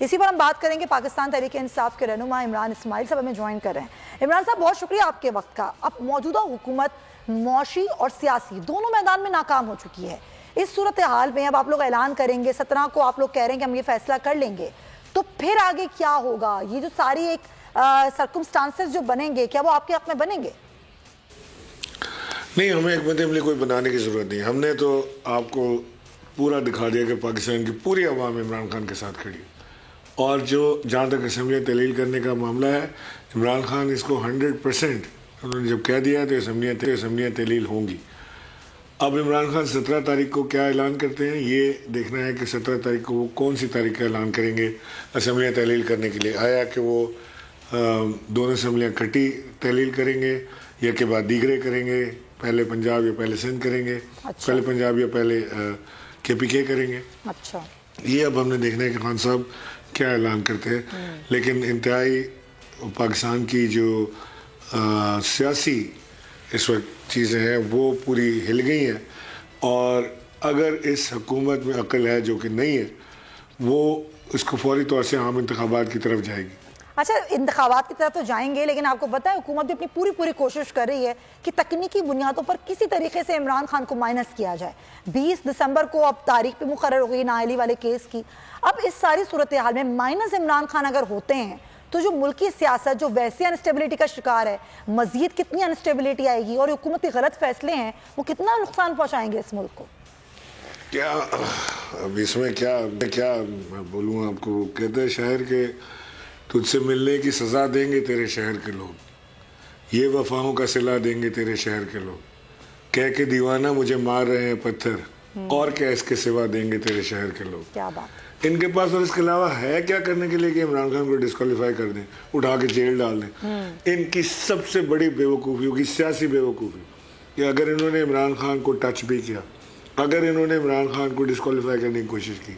اسی پر ہم بات کریں گے پاکستان تحریک انصاف کے رہنما عمران اسماعیل صاحب ہمیں جوائن کر رہے ہیں۔ عمران صاحب بہت شکریہ آپ کے وقت کا۔ اب موجودہ حکومت معاشی اور سیاسی دونوں میدان میں ناکام ہو چکی ہے، اس صورتحال میں اب آپ لوگ اعلان کریں گے 17 کو، آپ لوگ کہہ رہے ہیں کہ ہم یہ فیصلہ کر لیں گے، تو پھر آگے کیا ہوگا؟ یہ جو ساری ایک سرکمسٹانسز جو بنیں گے، کیا وہ آپ کے حق میں بنیں گے؟ نہیں، ہمیں حکمت عملی کوئی بنانے کی ضرورت نہیں۔ ہم نے تو آپ کو پورا دکھا دیا کہ پاکستان کی پوری عوام عمران خان کے ساتھ کھڑی ہے، اور جہاں تک اسمبلیاں تحلیل کرنے کا معاملہ ہے، عمران خان اس کو 100% انہوں نے جب کہہ دیا تو اسمبلیاں تحلیل ہوں گی۔ اب عمران خان 17 تاریخ کو کیا اعلان کرتے ہیں، یہ دیکھنا ہے کہ 17 تاریخ کو وہ کون سی تاریخ کا اعلان کریں گے اسمبلیاں تحلیل کرنے کے لیے۔ آیا کہ وہ دونوں اسمبلیاں کھٹی تحلیل کریں گے یا کہ بعد دیگرے کریں گے، پہلے پنجاب یا پہلے سندھ کریں گے، پہلے پنجاب یا پہلے KPK کریں گے۔ اچھا، یہ اب ہم نے دیکھنا ہے کہ خان صاحب کیا اعلان کرتے ہیں۔ لیکن انتہائی پاکستان کی جو سیاسی اس وقت چیزیں ہیں وہ پوری ہل گئی ہیں، اور اگر اس حکومت میں عقل ہے جو کہ نہیں ہے، وہ اس کو فوری طور سے عام انتخابات کی طرف جائے گی۔ اچھا، انتخابات کی طرف تو جائیں گے، لیکن آپ کو پتہ ہے حکومت بھی اپنی پوری کوشش کر رہی ہے کہ تکنیکی بنیادوں پر کسی طریقے سے عمران خان کو مائنس کیا جائے۔ 20 دسمبر کو اب تاریخ پہ مقرر ہو گئی نااہلی والے کیس کی۔ اب اس ساری صورتحال میں مائنس عمران خان اگر ہوتے ہیں تو جو ملکی سیاست جو ویسے انسٹیبلٹی کا شکار ہے، مزید کتنی انسٹیبلٹی آئے گی، اور حکومتی غلط فیصلے ہیں وہ کتنا نقصان پہنچائیں گے اس ملک کو؟ کیا اب اس میں کیا میں بولوں آپ کو، کہتے ہیں شاعر کے تجھ سے ملنے کی سزا دیں گے تیرے شہر کے لوگ، یہ وفاؤں کا صلہ دیں گے تیرے شہر کے لوگ، کہہ کے دیوانہ مجھے مار رہے ہیں پتھر، اور کیا اس کے سوا دیں گے تیرے شہر کے لوگ۔ کیا بات، ان کے پاس اور اس کے علاوہ ہے کیا کرنے کے لیے کہ عمران خان کو ڈسکوالیفائی کر دیں، اٹھا کے جیل ڈال دیں۔ ان کی سب سے بڑی بے وقوفی ہوگی، سیاسی بے وقوفی، کہ اگر انہوں نے عمران خان کو ٹچ بھی کیا، اگر انہوں نے عمران خان کو ڈسکوالیفائی کرنے کی کوشش کی،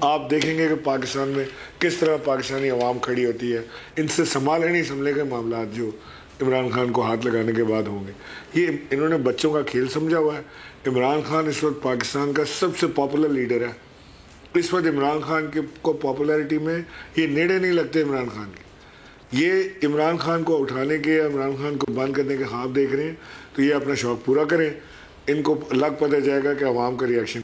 آپ دیکھیں گے کہ پاکستان میں کس طرح پاکستانی عوام کھڑی ہوتی ہے۔ ان سے سنبھالے نہیں سنبھلے گئے معاملات جو عمران خان کو ہاتھ لگانے کے بعد ہوں گے۔ یہ انہوں نے بچوں کا کھیل سمجھا ہوا ہے۔ عمران خان اس وقت پاکستان کا سب سے پاپولر لیڈر ہے۔ اس وقت عمران خان کو پاپولیرٹی میں یہ نیڑے نہیں لگتے عمران خان کے۔ یہ عمران خان کو اٹھانے کے، عمران خان کو بند کرنے کے خواب دیکھ رہے ہیں، تو یہ اپنا شوق پورا کریں، ان کو لگ پتہ جائے گا کہ عوام کا ریاکشن۔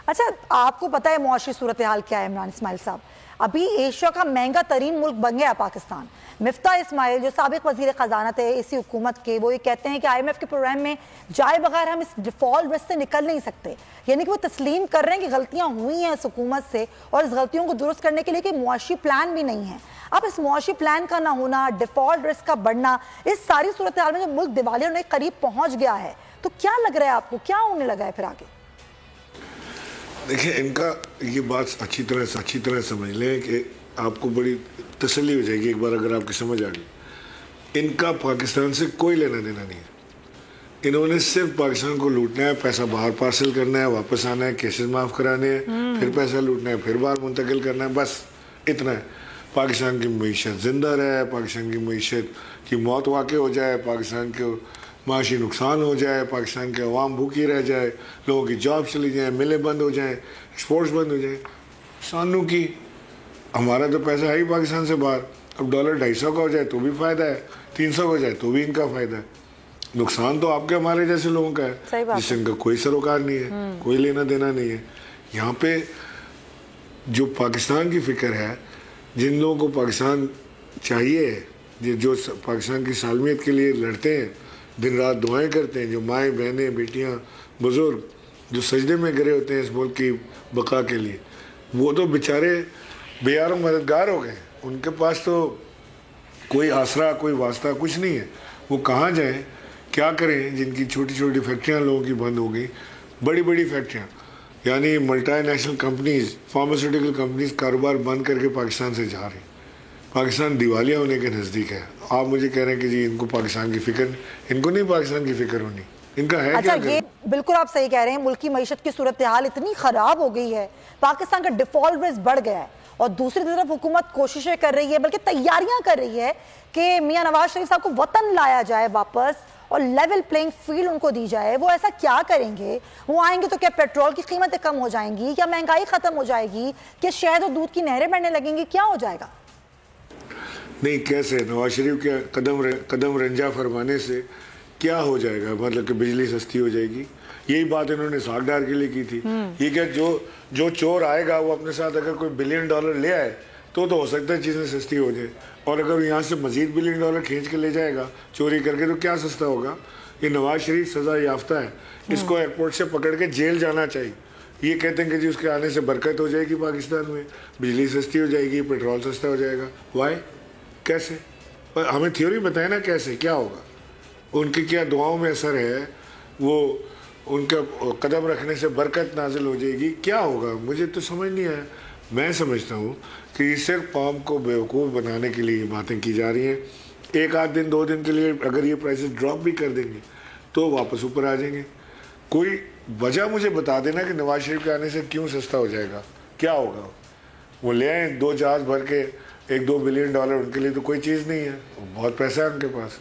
اچھا، آپ کو پتہ ہے معاشی صورتحال کیا ہے عمران اسماعیل صاحب؟ ابھی ایشیا کا مہنگا ترین ملک بن گیا پاکستان۔ مفتاح اسماعیل جو سابق وزیر خزانہ تھے اسی حکومت کے، وہ یہ کہتے ہیں کہ IMF کے پروگرام میں جائے بغیر ہم اس ڈیفالٹ رسک سے نکل نہیں سکتے، یعنی کہ وہ تسلیم کر رہے ہیں کہ غلطیاں ہوئی ہیں اس حکومت سے، اور اس غلطیوں کو درست کرنے کے لیے کہ معاشی پلان بھی نہیں ہے۔ اب اس معاشی پلان کا نہ ہونا، ڈیفالٹ رسک کا بڑھنا، اس ساری صورتحال میں جو ملک دیوالیہ ہونے کے قریب پہنچ گیا ہے، تو کیا لگ رہا ہے آپ کو، کیا ہونے لگا ہے پھر آگے؟ دیکھیں، ان کا یہ بات اچھی طرح سمجھ لیں کہ آپ کو بڑی تسلی ہو جائے گی ایک بار اگر آپ کی سمجھ آ گئی۔ ان کا پاکستان سے کوئی لینا دینا نہیں ہے۔ انہوں نے صرف پاکستان کو لوٹنا ہے، پیسہ باہر پارسل کرنا ہے، واپس آنا ہے، کیسز معاف کرانے ہیں، پھر پیسہ لوٹنا ہے، پھر باہر منتقل کرنا ہے، بس اتنا ہے۔ پاکستان کی معیشت زندہ رہے، پاکستان کی معیشت کی موت واقع ہو جائے، پاکستان کو معاشی نقصان ہو جائے، پاکستان کے عوام بھوکی رہ جائے، لوگوں کی جاب چلی جائیں، ملیں بند ہو جائیں، ایکسپورٹس بند ہو جائیں، کسانوں کی، ہمارا تو پیسہ ہے ہی پاکستان سے باہر۔ اب ڈالر 250 کا ہو جائے تو بھی فائدہ ہے، 300 کا ہو جائے تو بھی ان کا فائدہ ہے۔ نقصان تو آپ کے ہمارے جیسے لوگوں کا ہے، جس سے ان کا کوئی سروکار نہیں ہے، کوئی لینا دینا نہیں ہے۔ یہاں پہ جو پاکستان کی فکر ہے، جن لوگوں کو پاکستان چاہیے، جو پاکستان کی سالمیت کے لیے لڑتے ہیں، دن رات دعائیں کرتے ہیں، جو مائیں بہنیں بیٹیاں بزرگ جو سجدے میں گرے ہوتے ہیں اس ملک کی بقا کے لیے، وہ تو بیچارے بے یار و مددگار ہو گئے۔ ان کے پاس تو کوئی آسرا، کوئی واسطہ کچھ نہیں ہے۔ وہ کہاں جائیں، کیا کریں؟ جن کی چھوٹی چھوٹی فیکٹریاں لوگوں کی بند ہو گئی، بڑی بڑی فیکٹریاں، یعنی multi national companies, pharmaceutical companies کاروبار بند کر کے پاکستان سے جا رہی ہیں۔ پاکستان دیوالیہ ہونے کے نزدیک ہے۔ آپ مجھے کہہ رہے ہیں کہ جی ان کو پاکستان کی فکر، ان کو نہیں پاکستان کی فکر ہونی، ان کا ہے کیا؟ اچھا، یہ بالکل آپ صحیح کہہ رہے ہیں، ملکی معیشت کی صورتحال اتنی خراب ہو گئی ہے، پاکستان کا ڈیفالٹ رسک بڑھ گیا ہے، اور دوسری طرف حکومت کوششیں کر رہی ہے، بلکہ تیاریاں کر رہی ہے کہ میاں نواز شریف صاحب کو وطن لایا جائے واپس، اور لیول پلینگ فیلڈ ان کو دی جائے، وہ ایسا کیا کریں گے؟ وہ آئیں گے تو کیا پیٹرول کی قیمتیں کم ہو جائیں گی؟ کیا مہنگائی ختم ہو جائے گی؟ کیا شہد اور دودھ کی نہریں بڑھنے لگیں گی؟ کیا ہو جائے گا؟ نہیں، کیسے نواز شریف کے قدم رنجا فرمانے سے کیا ہو جائے گا؟ مطلب کہ بجلی سستی ہو جائے گی؟ یہی بات انہوں نے ساکھ ڈار کے لیے کی تھی. یہ کہ جو چور آئے گا وہ اپنے ساتھ اگر کوئی $1 بلین لے آئے تو ہو سکتا ہے چیزیں سستی ہو جائے، اور اگر یہاں سے مزید $1 بلین کھینچ کے لے جائے گا چوری کر کے تو کیا سستا ہوگا؟ یہ نواز شریف سزا یافتہ ہے، اس کو ایئرپورٹ سے پکڑ کے جیل جانا چاہیے. یہ کہتے ہیں کہ جی اس کے آنے سے برکت ہو جائے گی پاکستان میں، بجلی سستی ہو جائے گی، پیٹرول سستا ہو جائے گا. وائی؟ کیسے؟ ہمیں تھیوری بتائیں نا کیسے، کیا ہوگا؟ ان کی کیا دعاؤں میں اثر ہے؟ وہ ان کا قدم رکھنے سے برکت نازل ہو جائے گی؟ کیا ہوگا؟ مجھے تو سمجھ نہیں آیا. میں سمجھتا ہوں کہ یہ صرف قوم کو بیوقوف بنانے کے لیے یہ باتیں کی جا رہی ہیں. 1 دن 2 دن کے لیے اگر یہ پرائسز ڈراپ بھی کر دیں گے تو واپس اوپر آ جائیں گے. کوئی وجہ مجھے بتا دینا کہ نواز شریف کے آنے سے کیوں سستا ہو جائے گا؟ کیا ہوگا؟ وہ لے آئیں 2 جہاز بھر کے $1-2 بلین، ان کے لیے تو کوئی چیز نہیں ہے، بہت پیسہ ہے ان کے پاس،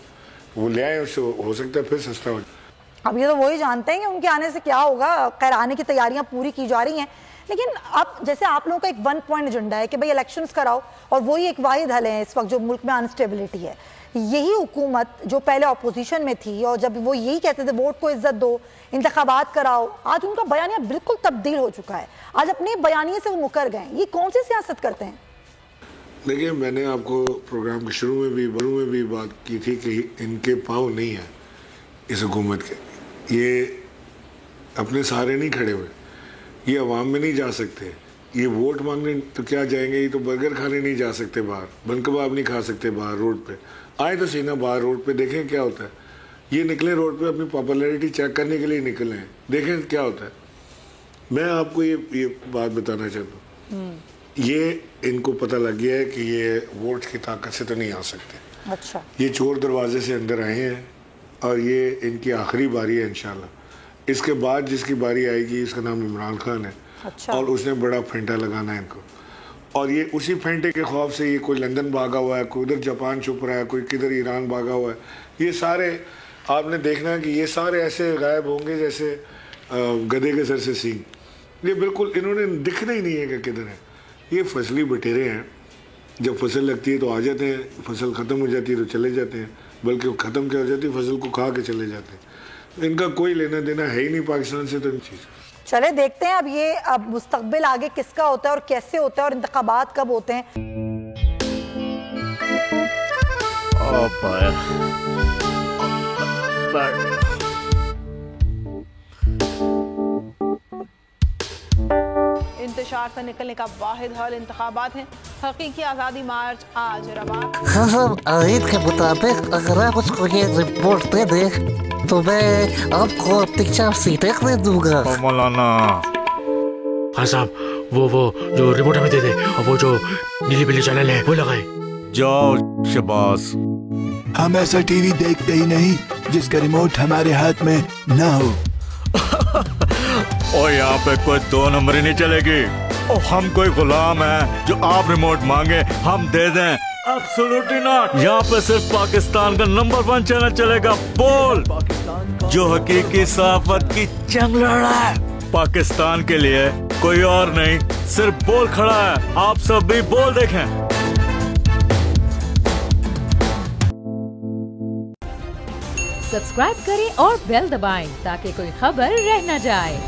وہ لے آئیں، اس سے ہو سکتا ہے پھر سستا ہو جائے. اب یہ تو وہی جانتے ہیں کہ ان کے آنے سے کیا ہوگا. خیر، آنے کی تیاریاں پوری کی جا رہی ہیں، لیکن اب جیسے آپ لوگوں کا ایک 1 پوائنٹ ایجنڈا ہے کہ بھئی الیکشنز کراؤ، اور وہی ایک واحد حل ہے اس وقت جو ملک میں انسٹیبلٹی ہے. یہی حکومت جو پہلے اپوزیشن میں تھی اور جب وہ یہی کہتے تھے ووٹ کو عزت دو، انتخابات کراؤ، آج ان کا بیانیہ بالکل تبدیل ہو چکا ہے. آج اپنے بیانیے سے وہ مکر گئے. یہ کون سی سیاست کرتے ہیں؟ دیکھیں، میں نے آپ کو پروگرام کے شروع میں بھی بات کی تھی کہ ان کے پاؤں نہیں ہیں اس حکومت کے. یہ اپنے سہارے نہیں کھڑے ہوئے، یہ عوام میں نہیں جا سکتے. یہ ووٹ مانگنے تو کیا جائیں گے؟ یہ تو برگر کھانے نہیں جا سکتے باہر، بن کباب نہیں کھا سکتے باہر روڈ پہ. آئے تو سینا باہر روڈ پہ، دیکھیں کیا ہوتا ہے. یہ نکلے روڈ پہ اپنی پاپولیرٹی چیک کرنے کے لیے نکلے ہیں، دیکھیں کیا ہوتا ہے. میں آپ کو یہ بات بتانا چاہتا ہوں، یہ ان کو پتہ لگ گیا ہے کہ یہ ووٹ کی طاقت سے تو نہیں آ سکتے. اچھا، یہ چور دروازے سے اندر آئے ہیں اور یہ ان کی آخری باری ہے انشاءاللہ. اس کے بعد جس کی باری آئے گی اس کا نام عمران خان ہے. اچھا. اور اس نے بڑا پھینٹا لگانا ہے ان کو، اور یہ اسی پھینٹے کے خوف سے یہ کوئی لندن بھاگا ہوا ہے، کوئی ادھر جاپان چھپ رہا ہے، کوئی کدھر ایران بھاگا ہوا ہے. یہ سارے آپ نے دیکھنا ہے کہ یہ سارے ایسے غائب ہوں گے جیسے گدھے کے سر سے سینگ. یہ بالکل انہوں نے دکھنا ہی نہیں ہے کہ کدھر ہے. یہ فصلی بٹیرے ہیں، جب فصل لگتی ہے تو آ جاتے ہیں، فصل ختم ہو جاتی ہے تو چلے جاتے ہیں، بلکہ ختم کیا ہو جاتی ہے فصل کو کھا کے چلے جاتے ہیں. ان کا کوئی لینا دینا ہے ہی نہیں پاکستان سے. تو ان چیز چلے دیکھتے ہیں اب مستقبل آگے کس کا ہوتا ہے اور کیسے ہوتا ہے اور انتخابات کب ہوتے ہیں. انتشار سے نکلنے کا واحد حل انتخابات ہیں. حقیقی آزادی مارچ آج رواں. خاصم عید کے مطابق اگر آپ اس کو یہ رپورٹ دے دیں تو میں آپ کو اپنی 4 سیٹیں خرید دوں گا. مولانا خان صاحب وہ جو ریموٹ ہمیں دے دے، اور وہ جو نیلی بلی چینل ہے وہ لگائے. جاؤ شباز. ہم ایسا ٹی وی دیکھتے ہی نہیں جس کا ریموٹ ہمارے ہاتھ میں نہ ہو. اور یہاں پہ کوئی 2 نمبری نہیں چلے گی. اور ہم کوئی غلام ہیں جو آپ ریموٹ مانگے ہم دے دیں؟ Absolutely not. یہاں پہ صرف پاکستان کا نمبر 1 چینل چلے گا، بول، جو حقیقی صحافت کی جنگ لڑ رہا ہے. پاکستان کے لیے کوئی اور نہیں، صرف بول کھڑا ہے. آپ سب بھی بول دیکھیں. سبسکرائب کریں اور بیل دبائیں تاکہ کوئی خبر رہ نہ جائے.